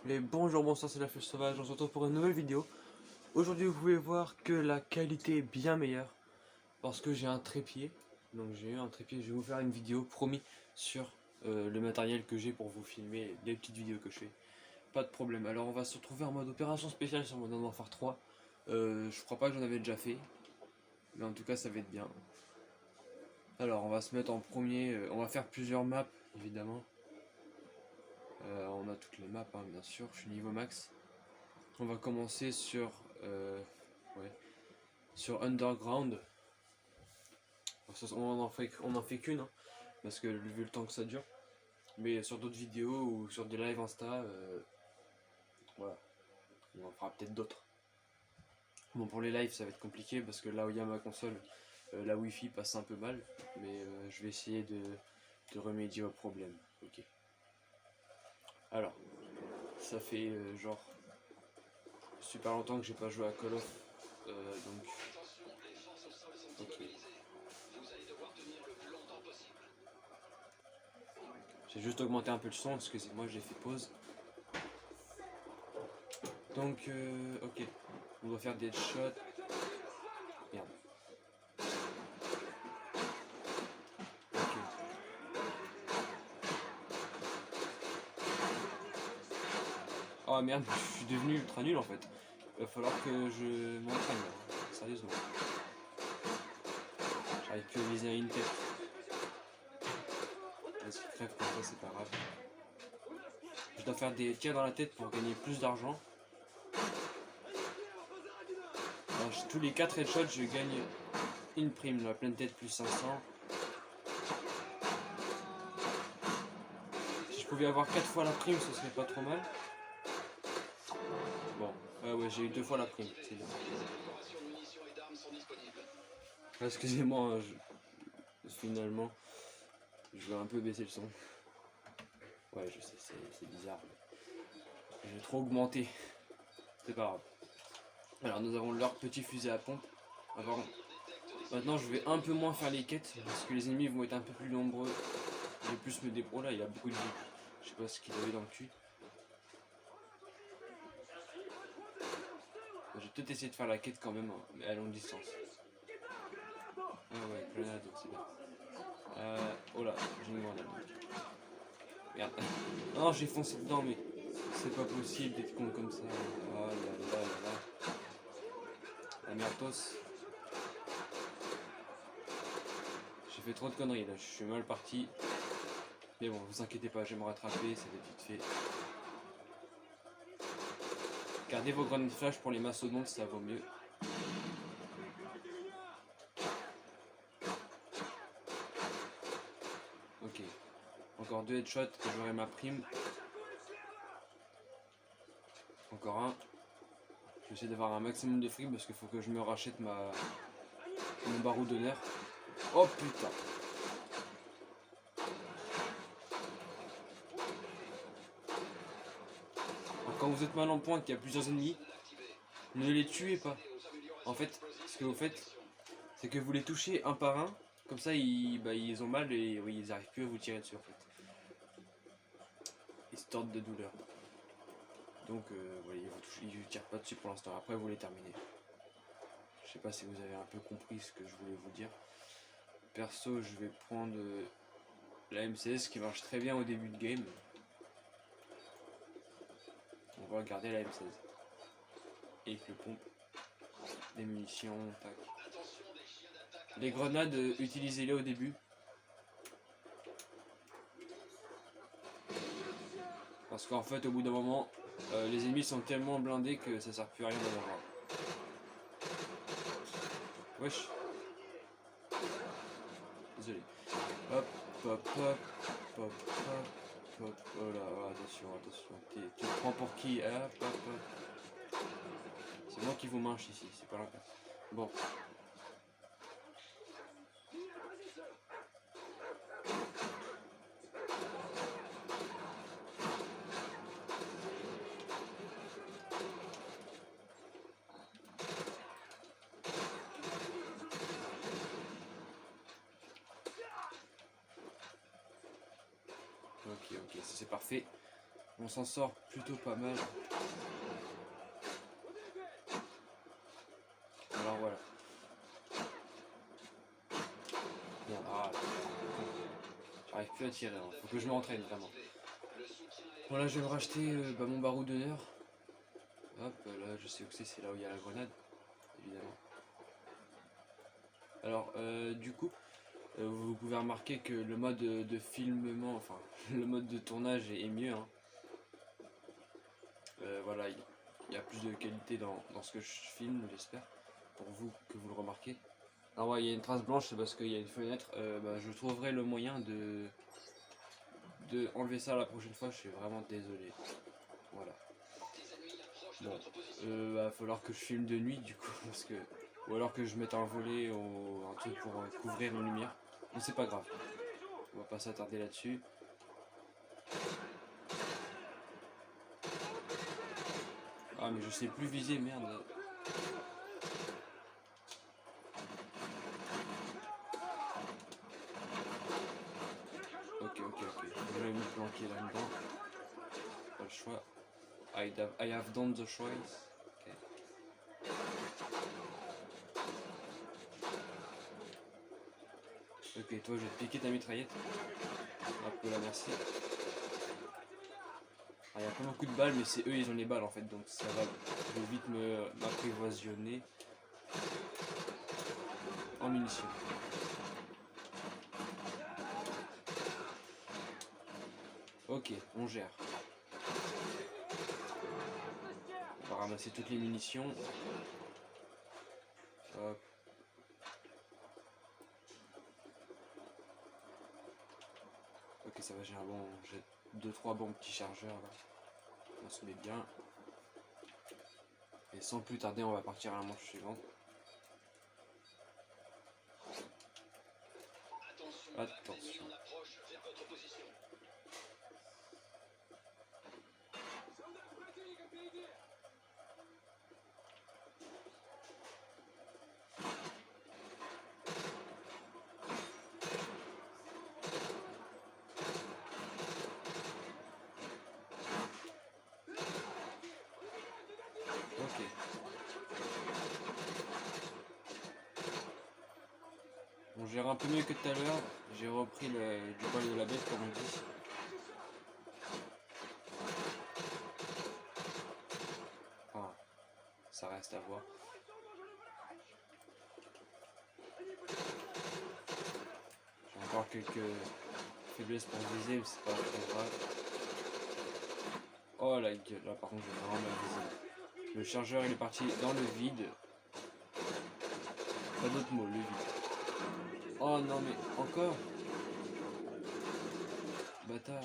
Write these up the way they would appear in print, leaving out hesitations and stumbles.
Les bonjour, bonsoir, c'est la Flèche Sauvage, on se retrouve pour une nouvelle vidéo. Aujourd'hui vous pouvez voir que la qualité est bien meilleure parce que j'ai un trépied. Donc j'ai eu un trépied, je vais vous faire une vidéo promis sur le matériel que j'ai pour vous filmer les petites vidéos que je fais. Pas de problème, alors on va se retrouver en mode opération spéciale sur Modern Warfare 3. Je crois pas que j'en avais déjà fait, mais en tout cas ça va être bien. Alors on va se mettre en premier, on va faire plusieurs maps évidemment. On a toutes les maps hein, bien sûr, je suis niveau max. On va commencer sur, ouais, sur Underground. On en fait qu'une, hein, parce que vu le temps que ça dure. Mais sur d'autres vidéos ou sur des lives Insta, voilà, on en fera peut-être d'autres. Bon, pour les lives, ça va être compliqué parce que là où il y a ma console, la Wi-Fi passe un peu mal. Mais je vais essayer de remédier au problème. Ok. Alors, ça fait genre super longtemps que j'ai pas joué à Call of. Donc, ok. J'ai juste augmenté un peu le son, excusez-moi, j'ai fait pause. Donc, ok. On doit faire des shots. Merde. Ok. Oh merde, je suis devenu ultra nul en fait. Il va falloir que je m'entraîne là. Sérieusement. J'arrive plus à viser à une tête. Vas-y, crève comme ça, c'est pas grave. Je dois faire des tirs dans la tête pour gagner plus d'argent. Tous les 4 headshots, je gagne une prime. La pleine tête plus 500. Si je pouvais avoir 4 fois la prime, ce serait pas trop mal. Bon, ouais, j'ai eu 2 fois la prime. C'est bien. Excusez-moi, hein, finalement, je vais un peu baisser le son. Ouais, je sais, c'est bizarre. J'ai trop augmenté. C'est pas grave. Alors, nous avons leur petit fusil à pompe. Alors, maintenant, je vais un peu moins faire les quêtes parce que les ennemis vont être un peu plus nombreux. Je vais plus me débrouiller. Oh là, il a beaucoup de vie. Je sais pas ce qu'il avait dans le cul. Je vais peut-être essayer de faire la quête quand même, hein, mais à longue distance. Ah ouais, grenade, c'est bien. Oh là, j'ai une grenade. Merde. Non, j'ai foncé dedans, mais c'est pas possible d'être con comme ça. Oh là là là là. La merdos. J'ai fait trop de conneries là, je suis mal parti. Mais bon, vous inquiétez pas, je vais me rattraper, ça va être vite fait. Gardez vos grenades flash pour les mastodontes, ça vaut mieux. Ok. Encore 2 headshots et j'aurai ma prime. Encore un. Je vais essayer d'avoir un maximum de fric parce qu'il faut que je me rachète mon barreau d'honneur. Oh putain. Alors, quand vous êtes mal en point et qu'il y a plusieurs ennemis, ne les tuez pas. En fait, ce que vous faites, c'est que vous les touchez un par un. Comme ça, ils ont mal et oui, ils n'arrivent plus à vous tirer dessus en fait. Ils se tordent de douleur. Donc, voilà, ils ne tirent pas dessus pour l'instant. Après, vous les terminez. Je sais pas si vous avez un peu compris ce que je voulais vous dire. Perso, je vais prendre la M16 qui marche très bien au début de game. On va regarder la M16. Et le pompe. Des munitions, tac. Les grenades, utilisez-les au début. Parce qu'en fait, au bout d'un moment, les ennemis sont tellement blindés que ça sert plus à rien d'en avoir. Wesh. Désolé. Hop, hop, hop, hop, hop, hop. Oh là, attention, attention. Tu te prends pour qui? Hop, hop, hop. C'est moi qui vous mange ici, c'est pas la peine. Bon. Ok, ok, c'est parfait. On s'en sort plutôt pas mal. Alors voilà. Bien, j'arrive plus à tirer, hein. Faut que je m'entraîne vraiment. Voilà, je vais me racheter mon baroud d'honneur. Hop, là je sais où c'est là où il y a la grenade, évidemment. Alors, du coup, vous pouvez remarquer que le mode de filmement, enfin, le mode de tournage est mieux, hein. Voilà, il y a plus de qualité dans ce que je filme, j'espère, pour vous, que vous le remarquez. Ah ouais, il y a une trace blanche, c'est parce qu'il y a une fenêtre. Je trouverai le moyen de enlever ça la prochaine fois, je suis vraiment désolé. Voilà. Bon, va falloir que je filme de nuit du coup, parce que... Ou alors que je mette un volet ou un truc pour couvrir une lumière. Mais c'est pas grave. On va pas s'attarder là-dessus. Ah mais je sais plus viser, merde. Ok. Je vais me planquer là-dedans. Pas le choix. I have done the choice. Ok, toi je vais te piquer ta mitraillette. Hop là, merci. Il y a pas beaucoup de balles, mais c'est eux, ils ont les balles en fait, donc ça va. Je vais vite m'apprivoisonner en munitions. Ok, on gère. On va ramasser toutes les munitions. Hop. Ok, ça va, j'ai 2-3 bons petits chargeurs là. On se met bien. Et sans plus tarder, on va partir à la manche suivante. Attention. Ok. On gère un peu mieux que tout à l'heure. J'ai repris du poil de la bête comme on dit. Enfin, ça reste à voir. J'ai encore quelques faiblesses pour viser, mais c'est pas très grave. Oh la gueule, là par contre j'ai vraiment mal visé. Le chargeur il est parti dans le vide. Pas d'autre mot, le vide. Oh non mais encore. Bâtard.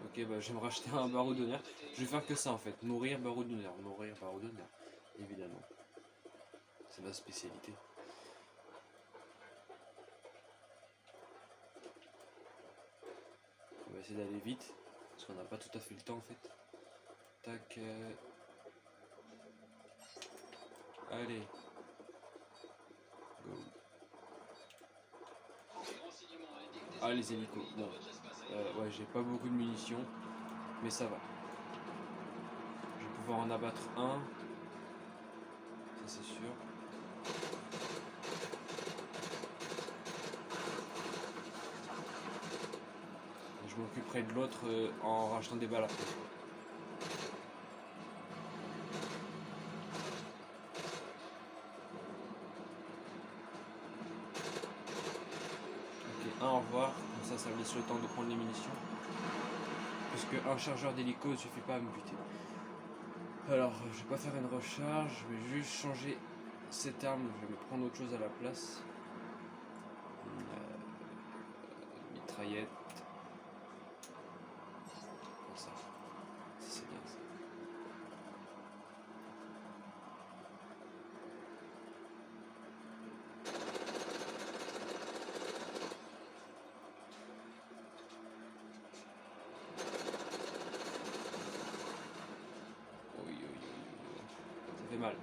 Ok, bah je vais me racheter un barreau d'honneur. Je vais faire que ça en fait, mourir barreau d'honneur, évidemment. C'est ma spécialité. On va essayer d'aller vite, parce qu'on n'a pas tout à fait le temps en fait. Tac. Allez. Go. Ah les hélicos, bon. Ouais, j'ai pas beaucoup de munitions, mais ça va. Je vais pouvoir en abattre un. Ça c'est sûr. Et je m'occuperai de l'autre en rachetant des balles après. Ok, un au revoir, comme ça me laisse le temps de prendre les munitions. Puisque un chargeur d'hélico ne suffit pas à me buter. Alors, je vais pas faire une recharge, je vais juste changer cette arme, je vais me prendre autre chose à la place. Mitraillette. Comme ça. C'est bien ça. Oui. Ça fait mal.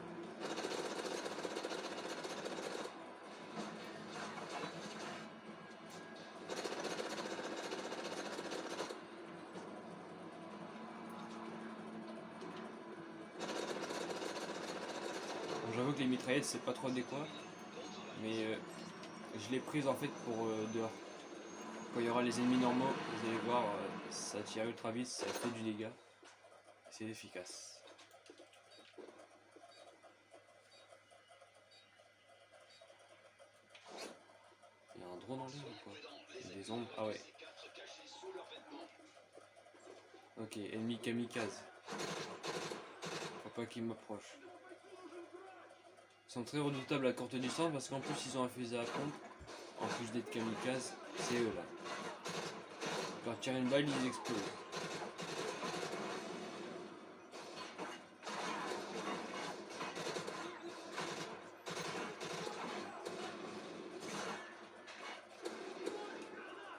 j'avoue que les mitraillettes c'est pas trop adéquat, mais je l'ai prise en fait pour dehors. Quand il y aura les ennemis normaux, vous allez voir, ça tire ultra vite, ça fait du dégât, c'est efficace. Il y a un drone en ligne ou quoi? Il y a des ombres, ah ouais. Ok, ennemi kamikaze. Faut pas qu'il m'approche. Ils sont très redoutables à courte distance parce qu'en plus ils ont un fusil à pompe. En plus d'être kamikaze, c'est eux là. Quand leur tirer une balle, ils explosent.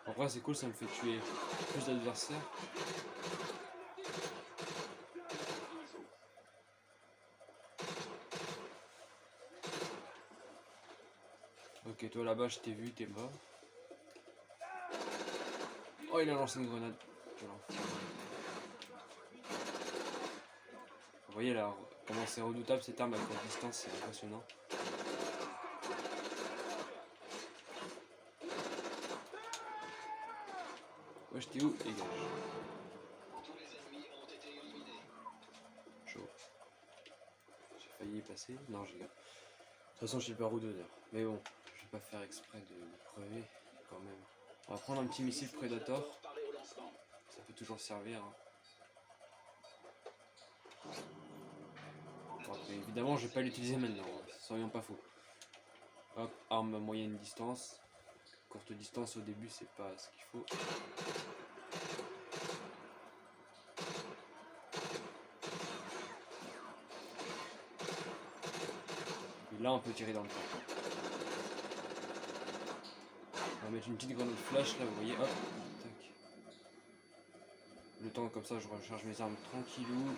Après c'est cool, ça me fait tuer plus d'adversaires. Ok, toi là-bas je t'ai vu, t'es mort. Oh, il a lancé une grenade. Vous voyez là, comment c'est redoutable cette arme à courte distance, c'est impressionnant. Ouais, j'étais où? Dégage. Chaud. J'ai failli y passer. Non, j'ai. De toute façon, je suis pas roue d'honneur. Mais bon, je vais pas faire exprès de crever quand même. On va prendre un petit missile Predator. Ça peut toujours servir. Hein. Bon, après, évidemment, je vais pas l'utiliser maintenant. Hein. Soyons pas fous. Hop, arme moyenne distance. Courte distance au début, c'est pas ce qu'il faut. Et là, on peut tirer dans le temps. On va mettre une petite grenade flash là, vous voyez, hop, tac. Le temps comme ça, je recharge mes armes tranquillou.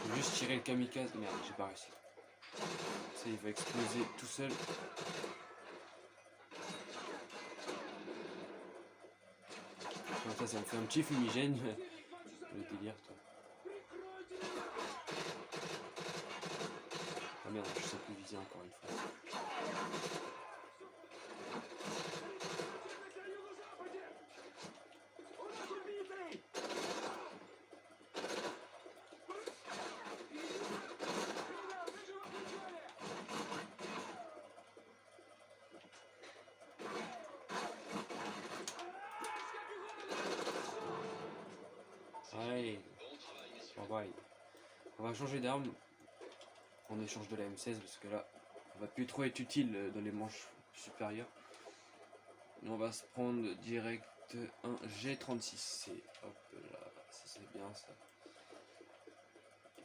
Je vais juste tirer le kamikaze. Merde, j'ai pas réussi. Ça, il va exploser tout seul. Comme ça me fait un petit fumigène. Le délire, toi. Ah merde, je sais plus viser encore une fois. Allez, on va changer d'arme en échange de la M16 parce que là, on va plus trop être utile dans les manches supérieures. On va se prendre direct un G36C. Hop là, ça c'est bien ça.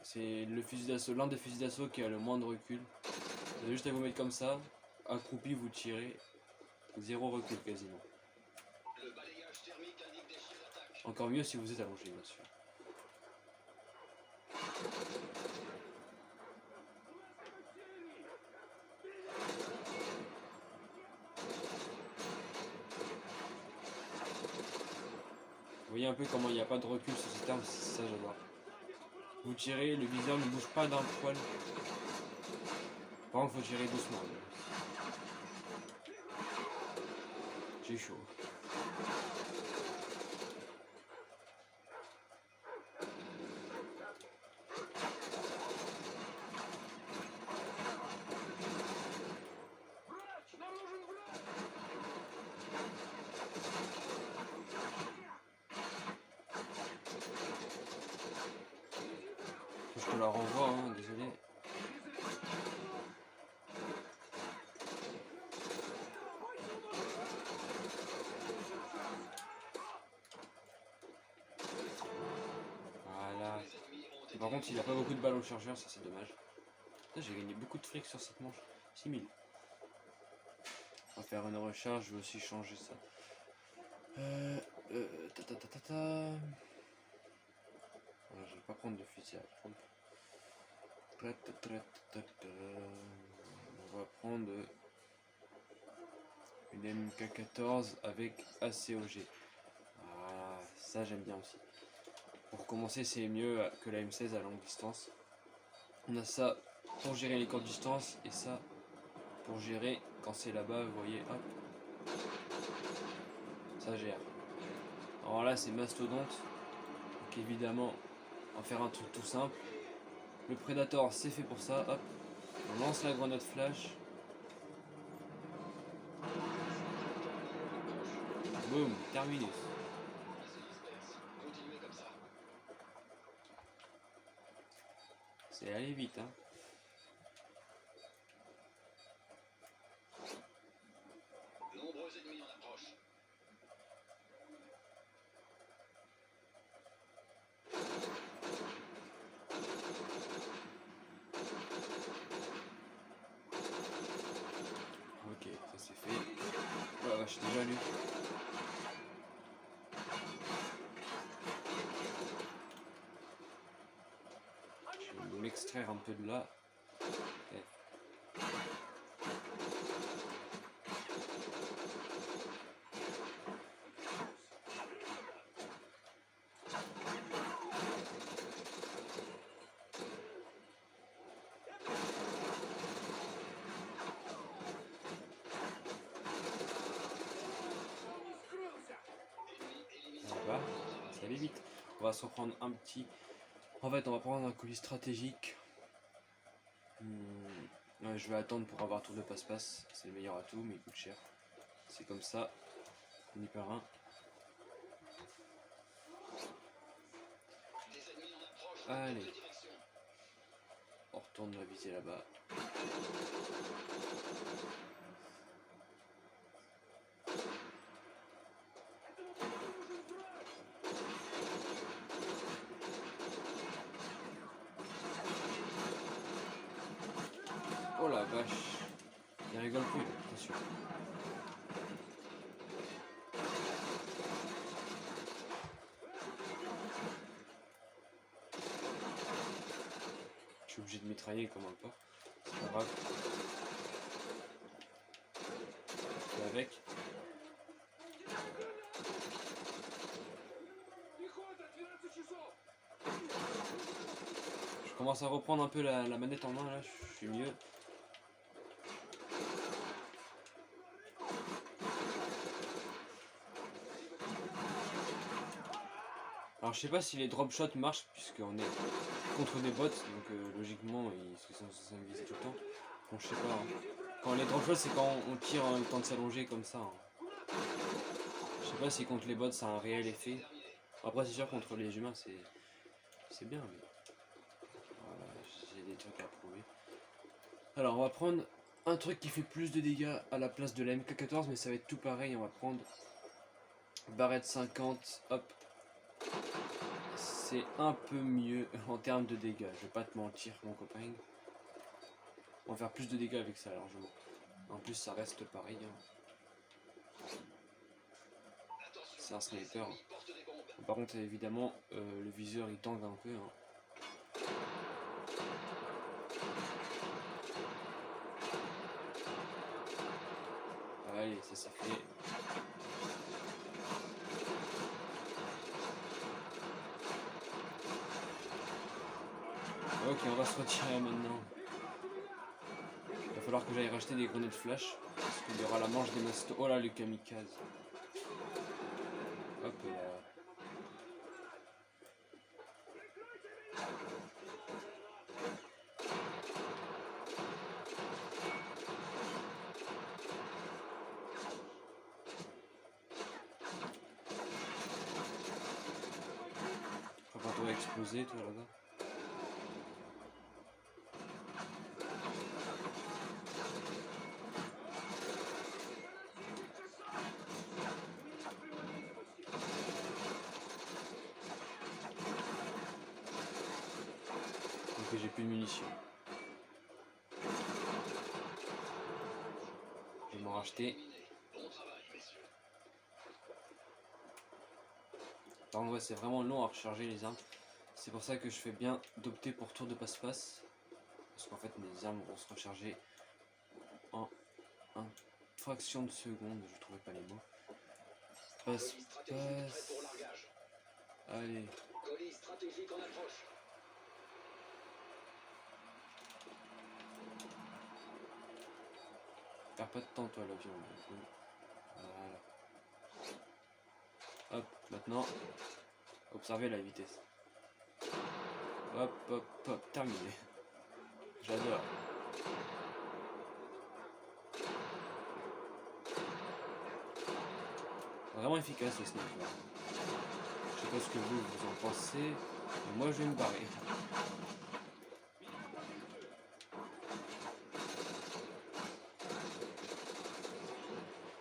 C'est le fusil d'assaut, l'un des fusils d'assaut qui a le moins de recul. Vous avez juste à vous mettre comme ça, accroupi, vous tirez, zéro recul quasiment. Encore mieux si vous êtes allongé, bien sûr. Vous voyez un peu comment il n'y a pas de recul sur cette arme, c'est ça j'adore. Vous tirez, le viseur ne bouge pas d'un poil. Par contre, il faut tirer doucement. J'ai chaud. Je te la renvoie, hein, désolé. Voilà. Par contre, il a pas beaucoup de balles au chargeur, ça c'est dommage. J'ai gagné beaucoup de fric sur cette manche. 6000. On va faire une recharge, je vais aussi changer ça. Je vais pas prendre de fusil à pompe. On va prendre une MK14 avec ACOG. Voilà, ça j'aime bien aussi. Pour commencer, c'est mieux que la M16 à longue distance. On a ça pour gérer les courtes distances et ça pour gérer quand c'est là-bas, vous voyez, hop, ça gère. Alors là, c'est mastodonte, donc évidemment, on va faire un truc tout simple. Le Predator, c'est fait pour ça, hop, on lance la grenade flash. Boum, terminé. C'est allé vite, hein. Nombreux ennemis en approche. Ok, ça c'est fait. Oh la vache, déjà lu. Je vais m'extraire un peu de là. Et voilà, ça allait vite. On va se reprendre un petit. En fait, on va prendre un colis stratégique. Ouais, je vais attendre pour avoir tour de passe-passe. C'est le meilleur atout, mais il coûte cher. C'est comme ça. On y perd un. Allez. On retourne la viser là-bas. Oh la vache. Il rigole plus, attention. Je suis obligé de mitrailler comme un porc. C'est pas grave. Et avec. Je commence à reprendre un peu la manette en main là, je suis mieux. Alors je sais pas si les drop shots marchent puisqu'on est contre des bots, donc logiquement ils sont censés me viser tout le temps. Bon je sais pas. Hein. Quand les drop shots c'est quand on tire en même temps de s'allonger comme ça. Hein. Je sais pas si contre les bots ça a un réel effet. Après c'est sûr contre les humains c'est bien mais voilà, j'ai des trucs à prouver. Alors on va prendre un truc qui fait plus de dégâts à la place de la MK14 mais ça va être tout pareil, on va prendre barrette 50, hop. C'est un peu mieux en termes de dégâts, je vais pas te mentir mon copain. On va faire plus de dégâts avec ça largement. En plus ça reste pareil. Hein. C'est un sniper. Par contre évidemment le viseur il tangue un peu. Hein. Allez, ça c'est fait. Ok, on va se retirer maintenant. Il va falloir que j'aille racheter des grenades flash. Parce qu'il y aura la manche des mastos. Oh là, le kamikaze. Hop là. Faut pas toi exploser, toi là-bas. Ok, j'ai plus de munitions. Je vais m'en racheter. Par contre, ouais, c'est vraiment long à recharger les armes. C'est pour ça que je fais bien d'opter pour tour de passe-passe. Parce qu'en fait, mes armes vont se recharger en une fraction de seconde. Je trouvais pas les mots. Passe-passe. Allez. stratégique en approche. Perds pas de temps toi l'avion. Voilà. Hop, maintenant, observez la vitesse. Hop, hop, hop, terminé. J'adore. Vraiment efficace ce sniper. Je sais pas ce que vous en pensez, mais moi je vais me barrer.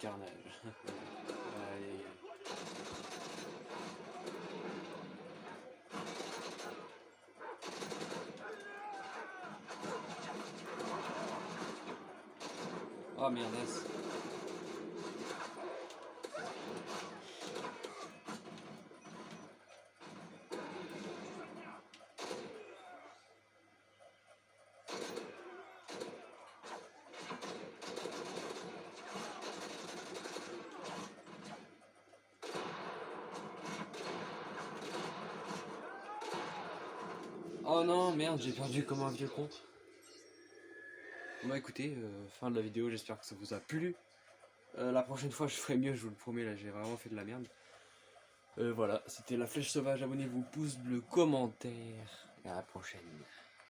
Carnage. Allez. Oh merdasse. Oh non, merde, j'ai perdu comme un vieux con. Bon bah écoutez, fin de la vidéo, j'espère que ça vous a plu. La prochaine fois je ferai mieux, je vous le promets, là j'ai vraiment fait de la merde. Voilà, c'était la flèche sauvage, abonnez-vous, pouce bleu, commentaire, et à la prochaine.